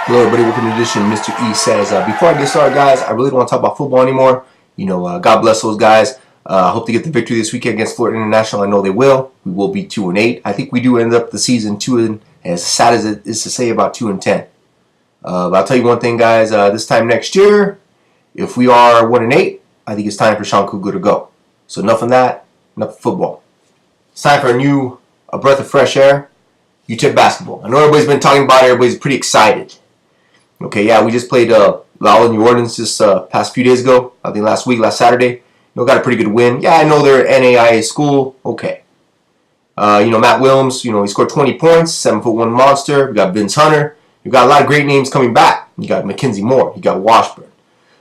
Hello everybody, welcome to the edition. Mr. E says, before I get started guys, I really don't want to talk about football anymore. God bless those guys. I hope to get the victory this weekend against Florida International. I know they will. We will be 2-8. I think we do end up the season 2 as sad as it is to say, about 2-10. But I'll tell you one thing guys, this time next year, if we are 1-8, I think it's time for Sean Kugler to go. So enough of that, enough of football. It's time for a breath of fresh air. Utep basketball. I know everybody's been talking about it. Everybody's pretty excited. Okay, yeah, we just played Lowell in New Orleans this past few days ago. I think last Saturday. Got a pretty good win. Yeah, I know they're an NAIA school. Okay. Matt Williams, he scored 20 points, 7'1" monster. We got Vince Hunter. You've got a lot of great names coming back. You got Mackenzie Moore. You got Washburn,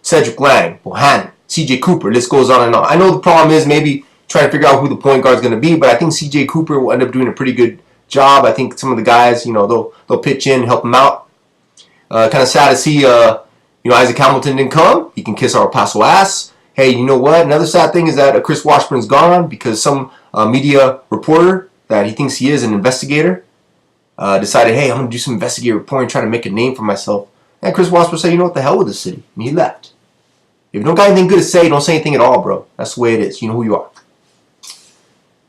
Cedric Lang, Bohannon, CJ Cooper. This goes on and on. I know the problem is maybe trying to figure out who the point guard is going to be, but I think CJ Cooper will end up doing a pretty good job. I think some of the guys, they'll pitch in, help him out. Kind of sad to see, Isaac Hamilton didn't come. He can kiss our Paso ass. Hey, you know what? Another sad thing is that Chris Washburn's gone because some media reporter that he thinks he is an investigator decided, hey, I'm going to do some investigative reporting, trying to make a name for myself. And Chris Washburn said, you know what, the hell with the city. And he left. If you don't got anything good to say, don't say anything at all, bro. That's the way it is. You know who you are.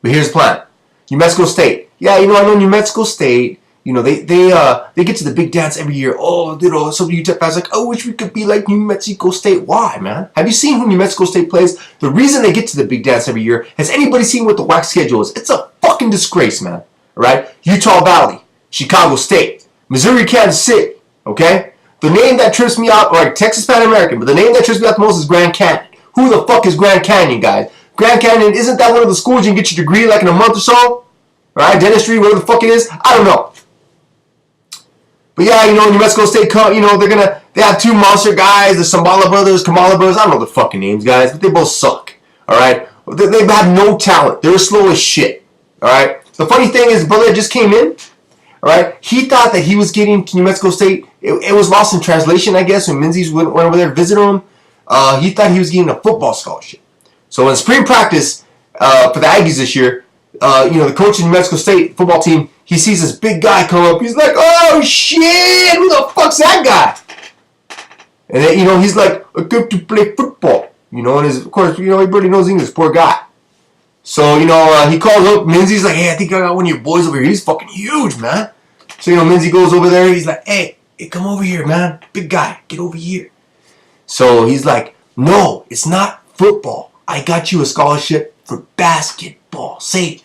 But here's the plan. New Mexico State. Yeah, I know New Mexico State. They get to the big dance every year. Oh, some Utep fans like, I wish we could be like New Mexico State. Why, man? Have you seen who New Mexico State plays? The reason they get to the big dance every year, has anybody seen what the WAC schedule is? It's a fucking disgrace, man. All right? Utah Valley, Chicago State, Missouri, Kansas City. Okay? The name that trips me out, like Texas Pan American, but the name that trips me out the most is Grand Canyon. Who the fuck is Grand Canyon, guys? Grand Canyon, isn't that one of the schools you can get your degree like in a month or so? Right? Dentistry, whatever the fuck it is? I don't know. But yeah, New Mexico State, they have two monster guys, the Sambala brothers, Kamala brothers. I don't know the fucking names, guys, but they both suck. All right, they have no talent. They're slow as shit. All right. The funny thing is, brother that just came in. All right, he thought that he was getting to New Mexico State. It was lost in translation, I guess, when Menzies went over there to visit him. He thought he was getting a football scholarship. So in spring practice for the Aggies this year, the coach of New Mexico State football team, he sees this big guy come up. He's like, oh, shit, who the fuck's that guy? And then, he's like, I come to play football. And of course, everybody knows English, poor guy. So, he calls up Menzies, like, hey, I think I got one of your boys over here. He's fucking huge, man. So, Menzies goes over there. He's like, hey, come over here, man. Big guy, get over here. So, he's like, no, it's not football. I got you a scholarship for basketball. Say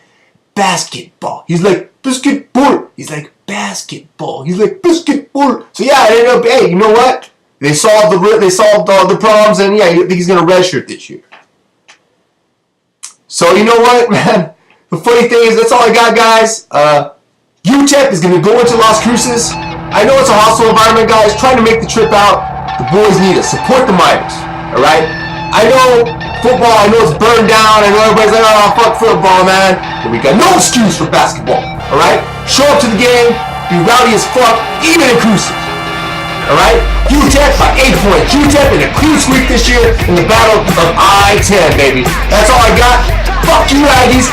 basketball. He's like, basketball. He's like, basketball. He's like, basketball. So yeah, it ended up, hey, you know what? They solved the problems, and yeah, I think he's gonna redshirt this year. So you know what, man? The funny thing is, that's all I got, guys. Utep is gonna go into Las Cruces. I know it's a hostile environment, guys. Trying to make the trip out. The boys need us. Support the Miners. All right. I know football. I know it's burned down. I know everybody's like, oh, fuck football, man. But we got no excuse for basketball. All right? Show up to the game. Be rowdy as fuck, even in Cruces. All right? Utep by 8 points. Utep in a cruise sweep this year in the battle of I-10, baby. That's all I got. Fuck you, Aggies.